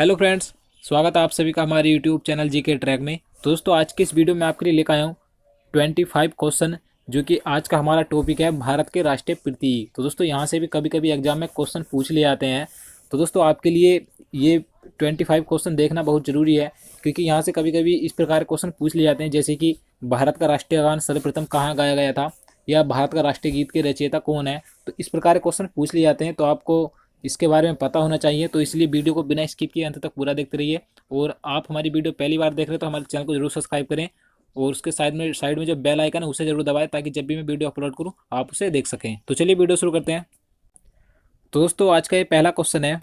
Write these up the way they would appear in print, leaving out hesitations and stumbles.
Hello friends, स्वागत है आप सभी का हमारे यूट्यूब चैनल जी के ट्रैक में। तो दोस्तों आज की इस वीडियो में आपके लिए लेकर आया हूँ 25 क्वेश्चन, जो कि आज का हमारा टॉपिक है भारत के राष्ट्रीय प्रतीक। तो दोस्तों यहाँ से भी कभी कभी एग्जाम में क्वेश्चन पूछ लिए जाते हैं। तो दोस्तों आपके लिए ये 25 क्वेश्चन देखना बहुत ज़रूरी है, क्योंकि यहाँ से कभी कभी इस प्रकार क्वेश्चन पूछ लिए जाते हैं, जैसे कि भारत का राष्ट्रीय गान सर्वप्रथम कहाँ गाया गया था, या भारत का राष्ट्रीय गीत के रचयिता कौन है। तो इस प्रकार के क्वेश्चन पूछ लिए जाते हैं, तो आपको इसके बारे में पता होना चाहिए। तो इसलिए वीडियो को बिना स्किप किए अंत तक पूरा देखते रहिए। और आप हमारी वीडियो पहली बार देख रहे हैं तो हमारे चैनल को जरूर सब्सक्राइब करें, और उसके साइड में जो बेल आइकन है उसे जरूर दबाएं, ताकि जब भी मैं वीडियो अपलोड करूं आप उसे देख सकें। तो चलिए वीडियो शुरू करते हैं। तो दोस्तों आज का ये पहला क्वेश्चन है,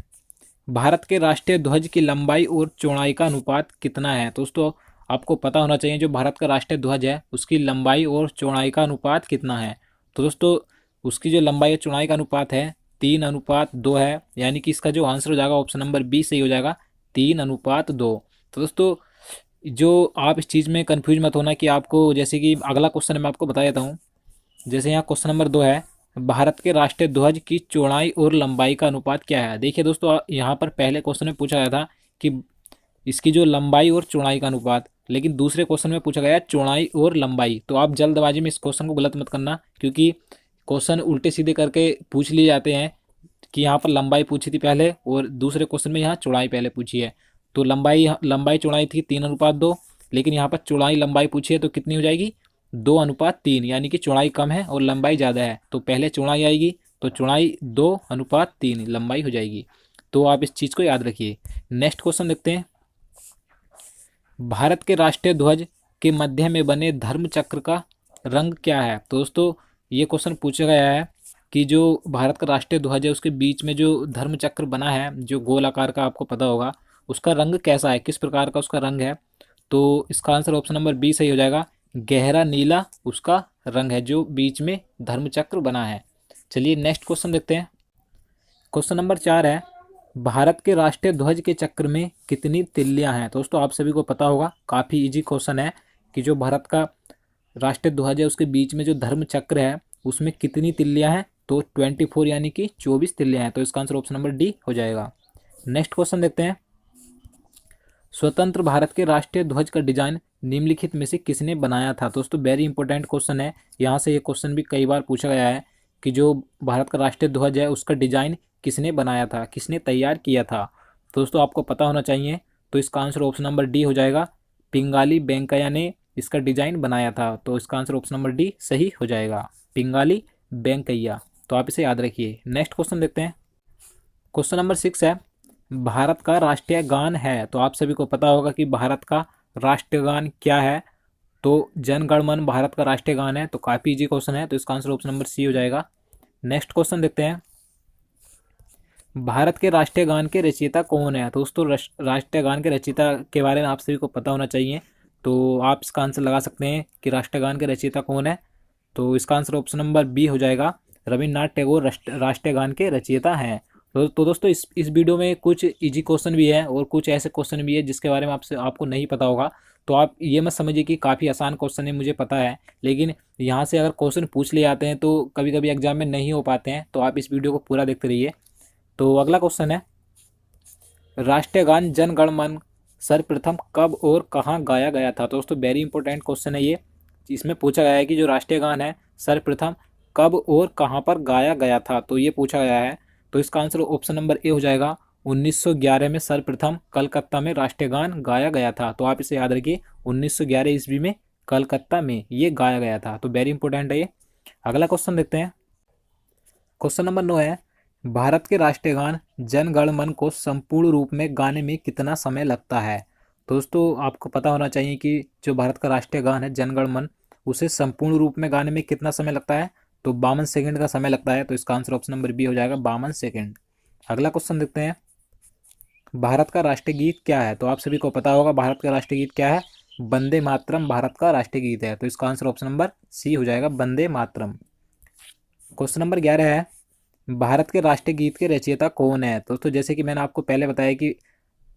भारत के राष्ट्रीय ध्वज की लंबाई और चौड़ाई का अनुपात कितना है। तो दोस्तों आपको पता होना चाहिए जो भारत का राष्ट्रीय ध्वज है उसकी लंबाई और चौड़ाई का अनुपात कितना है। तो दोस्तों उसकी जो लंबाई और चौड़ाई का अनुपात है 3:2 है, यानी कि इसका जो आंसर हो जाएगा ऑप्शन नंबर बी सही हो जाएगा, 3:2। तो दोस्तों जो आप इस चीज़ में कंफ्यूज मत होना कि आपको, जैसे कि अगला क्वेश्चन मैं आपको बता देता हूँ। जैसे यहाँ क्वेश्चन नंबर 2 है, भारत के राष्ट्रीय ध्वज की चौड़ाई और लंबाई का अनुपात क्या है। देखिए दोस्तों यहाँ पर पहले क्वेश्चन में पूछा गया था कि इसकी जो लंबाई और चौड़ाई का अनुपात, लेकिन दूसरे क्वेश्चन में पूछा गया है चौड़ाई और लंबाई। तो आप जल्दबाजी में इस क्वेश्चन को गलत मत करना, क्योंकि क्वेश्चन उल्टे सीधे करके पूछ लिए जाते हैं कि यहाँ पर लंबाई पूछी थी पहले और दूसरे क्वेश्चन में यहाँ चौड़ाई पहले पूछी है। तो लंबाई चौड़ाई थी 3:2, लेकिन यहाँ पर चौड़ाई लंबाई पूछी है तो कितनी हो जाएगी 2:3, यानी कि चौड़ाई कम है और लंबाई ज़्यादा है। तो पहले चौड़ाई आएगी, तो चौड़ाई 2:3 लंबाई हो जाएगी। तो आप इस चीज़ को याद रखिए। नेक्स्ट क्वेश्चन देखते हैं, भारत के राष्ट्रीय ध्वज के मध्य में बने धर्म चक्र का रंग क्या है। तो दोस्तों ये क्वेश्चन पूछा गया है कि जो भारत का राष्ट्रीय ध्वज है उसके बीच में जो धर्म चक्र बना है, जो गोल आकार का, आपको पता होगा उसका रंग कैसा है, किस प्रकार का उसका रंग है। तो इसका आंसर ऑप्शन नंबर बी सही हो जाएगा, गहरा नीला उसका रंग है जो बीच में धर्म चक्र बना है। चलिए नेक्स्ट क्वेश्चन देखते हैं। क्वेश्चन नंबर 4 है, भारत के राष्ट्रीय ध्वज के चक्र में कितनी तिल्लियां हैं। तो दोस्तों आप सभी को पता होगा, काफ़ी इजी क्वेश्चन है कि जो भारत का राष्ट्रीय ध्वज है उसके बीच में जो धर्म चक्र है उसमें कितनी तिल्लियां हैं। तो 24, यानी कि 24 तिल्लियां हैं। तो इसका आंसर ऑप्शन नंबर डी हो जाएगा। नेक्स्ट क्वेश्चन देखते हैं, स्वतंत्र भारत के राष्ट्रीय ध्वज का डिजाइन निम्नलिखित में से किसने बनाया था। दोस्तों वेरी इंपॉर्टेंट क्वेश्चन है, यहाँ से ये क्वेश्चन भी कई बार पूछा गया है कि जो भारत का राष्ट्रीय ध्वज है उसका डिजाइन किसने बनाया था, किसने तैयार किया था। तो दोस्तों आपको पता होना चाहिए। तो इसका आंसर ऑप्शन नंबर डी हो जाएगा, पिंगाली वेंकैया ने इसका डिजाइन बनाया था। तो इसका आंसर ऑप्शन नंबर डी सही हो जाएगा, पिंगाली वेंकैया। तो आप इसे याद रखिए। नेक्स्ट क्वेश्चन देखते हैं। क्वेश्चन नंबर 6 है, भारत का राष्ट्रीय गान है। तो आप सभी को पता होगा कि भारत का राष्ट्रीय गान क्या है। तो जन गण मन भारत का राष्ट्रीय गान है। तो काफ़ी इजी क्वेश्चन है, तो इसका आंसर ऑप्शन नंबर सी हो जाएगा। नेक्स्ट क्वेश्चन देखते हैं, भारत के राष्ट्रीय गान के रचयिता कौन है। तो दोस्तों राष्ट्रीय गान के रचयिता के बारे में आप सभी को पता होना चाहिए। तो आप इसका आंसर लगा सकते हैं कि राष्ट्रीय गान के रचयिता कौन है। तो इसका आंसर ऑप्शन नंबर बी हो जाएगा, रविन्द्रनाथ टैगोर राष्ट्रीय गान के रचयिता हैं। तो दोस्तों इस वीडियो में कुछ इजी क्वेश्चन भी है और कुछ ऐसे क्वेश्चन भी है जिसके बारे में आपको नहीं पता होगा। तो आप ये मत समझिए कि काफ़ी आसान क्वेश्चन है, मुझे पता है, लेकिन यहाँ से अगर क्वेश्चन पूछ लिए जाते हैं तो कभी कभी एग्जाम में नहीं हो पाते हैं। तो आप इस वीडियो को पूरा देखते रहिए। तो अगला क्वेश्चन है, राष्ट्रीय गान जन गण मन सर्वप्रथम कब और कहाँ गाया गया था। तो दोस्तों वेरी इंपॉर्टेंट क्वेश्चन है ये। इसमें पूछा गया है कि जो राष्ट्रीय गान है सर्वप्रथम कब और कहाँ पर गाया गया था। तो ये पूछा गया है। तो इसका आंसर ऑप्शन नंबर ए हो जाएगा, 1911 में सर्वप्रथम कलकत्ता में राष्ट्रीय गान गाया गया था। तो आप इसे याद रखिए, 1911 ईस्वी में कलकत्ता में ये गाया गया था। तो वेरी इंपॉर्टेंट है ये। अगला क्वेश्चन देखते हैं। क्वेश्चन नंबर 9 है, भारत के राष्ट्रीय गान जन गण मन को संपूर्ण रूप में गाने में कितना समय लगता है। दोस्तों आपको पता होना चाहिए कि जो भारत का राष्ट्रीय गान है जन गण मन, उसे संपूर्ण रूप में गाने में कितना समय लगता है। तो 52 सेकंड का समय लगता है। तो इसका आंसर ऑप्शन नंबर बी हो जाएगा, 52 सेकंड। अगला क्वेश्चन देखते हैं, भारत का राष्ट्रीय गीत क्या है। तो आप सभी को पता होगा भारत का राष्ट्रीय गीत क्या है, वंदे मातरम भारत का राष्ट्रीय गीत है। तो इसका आंसर ऑप्शन नंबर सी हो जाएगा, वंदे मातरम। क्वेश्चन नंबर 11 है, भारत के राष्ट्रीय गीत के रचयिता कौन है। दोस्तों जैसे कि मैंने आपको पहले बताया कि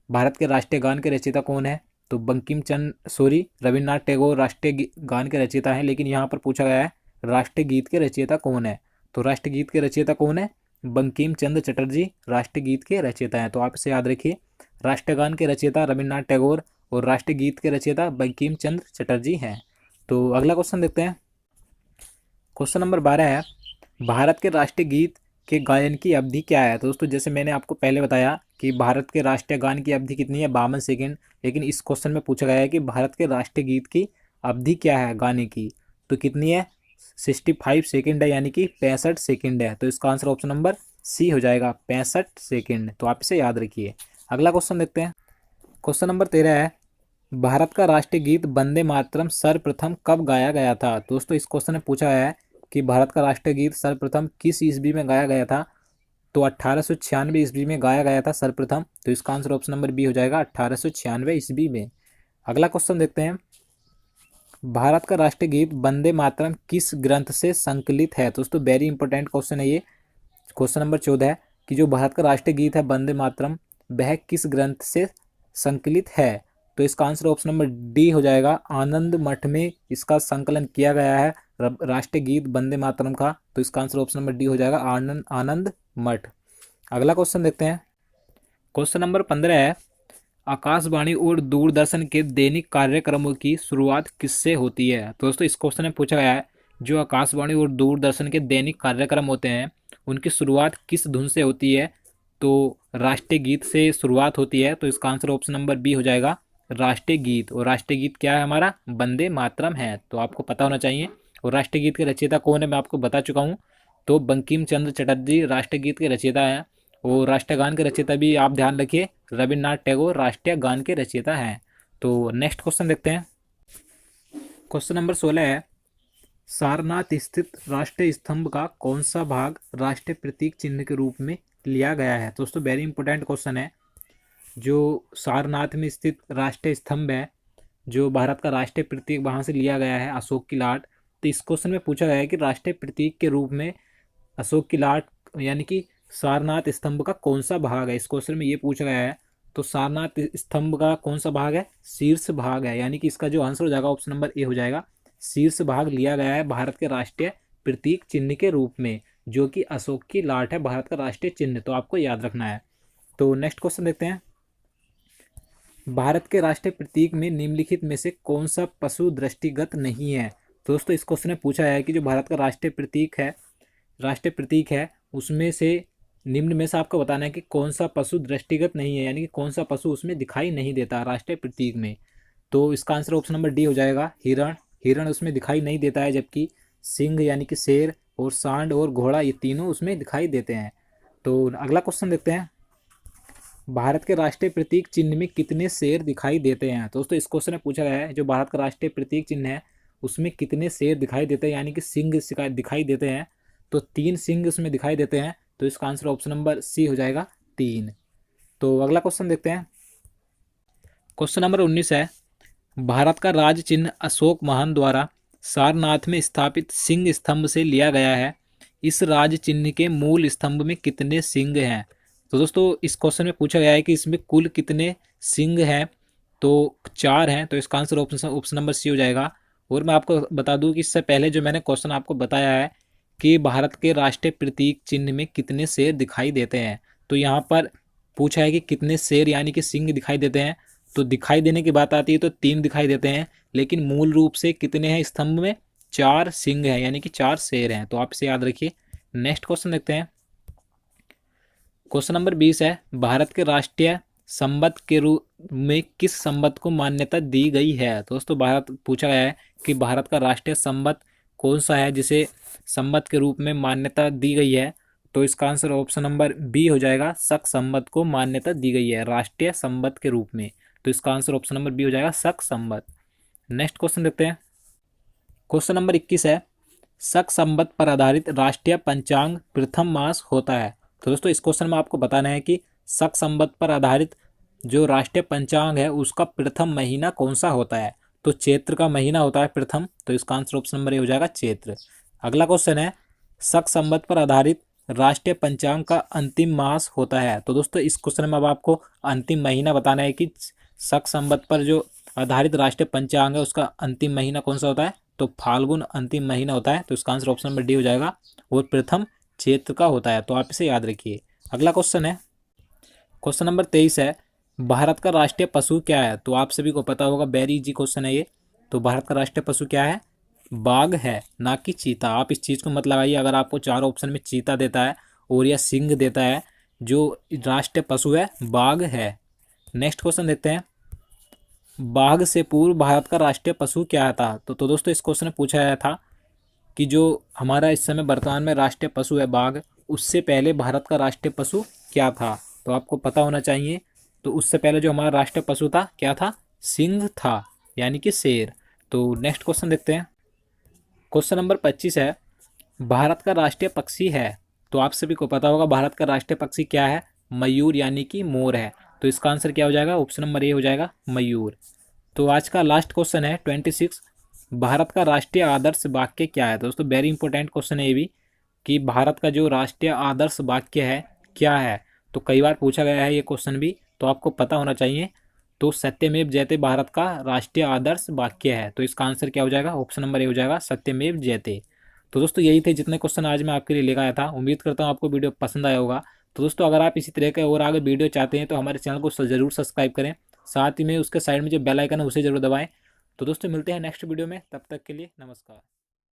भारत के राष्ट्रीय गान के रचयिता कौन है, तो बंकिम चंद्र सॉरी रविन्द्रनाथ टैगोर राष्ट्रीय गान के रचयिता हैं। लेकिन यहाँ पर पूछा गया है राष्ट्रीय गीत के रचयिता कौन है। तो राष्ट्रीय गीत के रचयिता कौन है, बंकिम चंद्र चटर्जी राष्ट्रीय गीत के रचयिता हैं। तो आप इसे याद रखिए, राष्ट्रगान के रचयिता रविन्द्रनाथ टैगोर और राष्ट्रगीत के रचयिता बंकिम चंद्र चटर्जी हैं। तो अगला क्वेश्चन देखते हैं। क्वेश्चन नंबर 12 है, भारत के राष्ट्रीय गीत के गायन की अवधि क्या है। तो दोस्तों जैसे मैंने आपको पहले बताया कि भारत के राष्ट्रीय गान की अवधि कितनी है, 52 सेकेंड। लेकिन इस क्वेश्चन में पूछा गया है कि भारत के राष्ट्रीय गीत की अवधि क्या है गाने की, तो कितनी है, 65 सेकेंड है, यानी कि 65 सेकेंड है। तो इसका आंसर ऑप्शन नंबर सी हो जाएगा, 65 सेकेंड। तो आप इसे याद रखिए। अगला क्वेश्चन देखते हैं। क्वेश्चन नंबर 13 है, भारत का राष्ट्रीय गीत वंदे मातरम सर्वप्रथम कब गाया गया था। दोस्तों इस क्वेश्चन में पूछा गया है कि भारत का राष्ट्रीय गीत सर्वप्रथम किस ईस्वी में गाया गया था। तो 1896 ईस्वी में गाया गया था सर्वप्रथम। तो इसका आंसर ऑप्शन नंबर बी हो जाएगा, 1896 ईस्वी में। अगला क्वेश्चन देखते हैं, भारत का राष्ट्रीय गीत वंदे मातरम किस ग्रंथ से संकलित है। दोस्तों वेरी इंपॉर्टेंट क्वेश्चन है ये। क्वेश्चन नंबर 14 है कि जो भारत का राष्ट्रीय गीत है वंदे मातरम, वह किस ग्रंथ से संकलित है। तो इसका आंसर ऑप्शन नंबर डी हो जाएगा, आनंद मठ में इसका संकलन किया गया है राष्ट्रीय गीत वंदे मातरम का। तो इसका आंसर ऑप्शन नंबर डी हो जाएगा, आनंद मठ। अगला क्वेश्चन देखते हैं। क्वेश्चन नंबर 15 है, आकाशवाणी और दूरदर्शन के दैनिक कार्यक्रमों की शुरुआत किससे होती है। तो दोस्तों इस क्वेश्चन में पूछा गया है, जो आकाशवाणी और दूरदर्शन के दैनिक कार्यक्रम होते हैं उनकी शुरुआत किस धुन से होती है। तो राष्ट्रीय गीत से शुरुआत होती है। तो इसका आंसर ऑप्शन नंबर बी हो जाएगा, राष्ट्रीय गीत। और राष्ट्रीय गीत क्या है हमारा, वंदे मातरम है। तो आपको पता होना चाहिए। और राष्ट्रीय गीत के रचयिता कौन है मैं आपको बता चुका हूँ। तो बंकिम चंद्र चटर्जी राष्ट्रीय गीत के रचयिता हैं। और राष्ट्रगान के रचयिता भी आप ध्यान रखिए, रविन्द्रनाथ टैगोर राष्ट्रीय गान के रचयिता हैं। तो नेक्स्ट क्वेश्चन देखते हैं। क्वेश्चन नंबर 16 है, सारनाथ स्थित राष्ट्रीय स्तंभ का कौन सा भाग राष्ट्रीय प्रतीक चिन्ह के रूप में लिया गया है। दोस्तों वेरी इंपॉर्टेंट क्वेश्चन है। जो सारनाथ में स्थित राष्ट्रीय स्तंभ है, जो भारत का राष्ट्रीय प्रतीक, वहाँ से लिया गया है अशोक की लाट। तो इस क्वेश्चन में पूछा गया है कि राष्ट्रीय प्रतीक के रूप में अशोक की लाट यानी कि सारनाथ स्तंभ का कौन सा भाग है। इस क्वेश्चन में ये पूछा गया है। तो सारनाथ स्तंभ का कौन सा भाग है, शीर्ष भाग है। यानी कि इसका जो आंसर हो जाएगा ऑप्शन नंबर ए हो जाएगा, शीर्ष भाग लिया गया है भारत के राष्ट्रीय प्रतीक चिन्ह के रूप में, जो कि अशोक की लाट है भारत का राष्ट्रीय चिन्ह। तो आपको याद रखना है। तो नेक्स्ट क्वेश्चन देखते हैं। भारत के राष्ट्रीय प्रतीक में निम्नलिखित में से कौन सा पशु दृष्टिगत नहीं है। दोस्तों इस क्वेश्चन में पूछा है कि जो भारत का राष्ट्रीय प्रतीक है उसमें से निम्न में से आपको बताना है कि कौन सा पशु दृष्टिगत नहीं है, यानी कि कौन सा पशु उसमें दिखाई नहीं देता राष्ट्रीय प्रतीक में। तो इसका आंसर ऑप्शन नंबर डी हो जाएगा, हिरण उसमें दिखाई नहीं देता है, जबकि सिंह यानी कि शेर और सांड और घोड़ा ये तीनों उसमें दिखाई देते हैं। तो अगला क्वेश्चन देखते हैं, भारत के राष्ट्रीय प्रतीक चिन्ह में कितने शेर दिखाई देते हैं। दोस्तों इस क्वेश्चन में पूछा गया है, जो भारत का राष्ट्रीय प्रतीक चिन्ह है उसमें कितने शेर दिखाई देते हैं, यानी कि सिंह दिखाई देते हैं। तो 3 सिंह उसमें दिखाई देते हैं। तो इसका आंसर ऑप्शन नंबर सी हो जाएगा, 3। तो अगला क्वेश्चन देखते हैं। क्वेश्चन नंबर 19 है, भारत का राज चिन्ह अशोक महान द्वारा सारनाथ में स्थापित सिंह स्तंभ से लिया गया है। इस राज चिन्ह के मूल स्तंभ में कितने सिंह हैं। तो दोस्तों इस क्वेश्चन में पूछा गया है कि इसमें कुल कितने सिंह हैं। तो 4 हैं। तो इसका आंसर ऑप्शन नंबर सी हो जाएगा। और मैं आपको बता दूं कि इससे पहले जो मैंने क्वेश्चन आपको बताया है कि भारत के राष्ट्रीय प्रतीक चिन्ह में कितने शेर दिखाई देते हैं, तो यहाँ पर पूछा है कि कितने शेर यानी कि सिंह दिखाई देते हैं। तो दिखाई देने की बात आती है तो 3 दिखाई देते हैं, लेकिन मूल रूप से कितने हैं स्तंभ में, 4 सिंह हैं, यानी कि 4 शेर हैं। तो आप इसे याद रखिए। नेक्स्ट क्वेश्चन देखते हैं। क्वेश्चन नंबर 20 है, भारत के राष्ट्रीय संबंध के रूप में किस संबंध को मान्यता दी गई है। दोस्तों भारत पूछा गया है कि भारत का राष्ट्रीय संबंध कौन सा है जिसे संबंध के रूप में मान्यता दी गई है। तो इसका आंसर ऑप्शन नंबर बी हो जाएगा, शक संबंध को मान्यता दी गई है राष्ट्रीय संबंध के रूप में। तो इसका आंसर ऑप्शन नंबर बी हो जाएगा, शक संबंध। नेक्स्ट क्वेश्चन देखते हैं। क्वेश्चन नंबर 21 है, शक संबंध पर आधारित राष्ट्रीय पंचांग प्रथम मास होता है। तो दोस्तों इस क्वेश्चन में आपको बताना है कि शक संबंध पर आधारित जो राष्ट्रीय पंचांग है उसका प्रथम महीना कौन सा होता है। तो चैत्र का महीना होता है प्रथम। तो इसका आंसर ऑप्शन नंबर ए हो जाएगा, चैत्र। अगला क्वेश्चन है, शक संबंध पर आधारित राष्ट्रीय पंचांग का अंतिम मास होता है। तो दोस्तों इस क्वेश्चन में अब आपको अंतिम महीना बताना है कि शक संबंध पर जो आधारित राष्ट्रीय पंचांग है उसका अंतिम महीना कौन सा होता है। तो फाल्गुन अंतिम महीना होता है। तो इसका आंसर ऑप्शन नंबर डी हो जाएगा, और प्रथम चैत्र का होता है। तो आप इसे याद रखिए। अगला क्वेश्चन है, क्वेश्चन नंबर 23 है, भारत का राष्ट्रीय पशु क्या है? तो आप सभी को पता होगा, वेरी इजी क्वेश्चन है ये। तो भारत का राष्ट्रीय पशु क्या है? बाघ है, ना कि चीता। आप इस चीज़ को मत लगाइए अगर आपको चार ऑप्शन में चीता देता है और या सिंह देता है। जो राष्ट्रीय पशु है बाघ है। नेक्स्ट क्वेश्चन देखते हैं। बाघ से पूर्व भारत का राष्ट्रीय पशु क्या था? तो दोस्तों इस क्वेश्चन में पूछा गया था कि जो हमारा इस समय वर्तमान में राष्ट्रीय पशु है बाघ, उससे पहले भारत का राष्ट्रीय पशु क्या था? तो आपको पता होना चाहिए। तो उससे पहले जो हमारा राष्ट्रीय पशु था क्या था? सिंह था, यानी कि शेर। तो नेक्स्ट क्वेश्चन देखते हैं। क्वेश्चन नंबर 25 है, भारत का राष्ट्रीय पक्षी है। तो आप सभी को पता होगा भारत का राष्ट्रीय पक्षी क्या है? मयूर, यानी कि मोर है। तो इसका आंसर क्या हो जाएगा? ऑप्शन नंबर ए हो जाएगा, मयूर। तो आज का लास्ट क्वेश्चन है 26, भारत का राष्ट्रीय आदर्श वाक्य क्या है? दोस्तों वेरी इंपॉर्टेंट क्वेश्चन है ये भी, कि भारत का जो राष्ट्रीय आदर्श वाक्य है क्या है? तो कई बार पूछा गया है ये क्वेश्चन भी, तो आपको पता होना चाहिए। तो सत्यमेव जयते भारत का राष्ट्रीय आदर्श वाक्य है। तो इसका आंसर क्या हो जाएगा? ऑप्शन नंबर ए हो जाएगा, सत्यमेव जयते। तो दोस्तों यही थे जितने क्वेश्चन आज मैं आपके लिए लेकर आया था। उम्मीद करता हूँ आपको वीडियो पसंद आया होगा। तो दोस्तों अगर आप इसी तरह के और आगे वीडियो चाहते हैं तो हमारे चैनल को जरूर सब्सक्राइब करें। साथ ही में उसके साइड में जो बेल आइकन है उसे जरूर दबाएं। तो दोस्तों मिलते हैं नेक्स्ट वीडियो में, तब तक के लिए नमस्कार।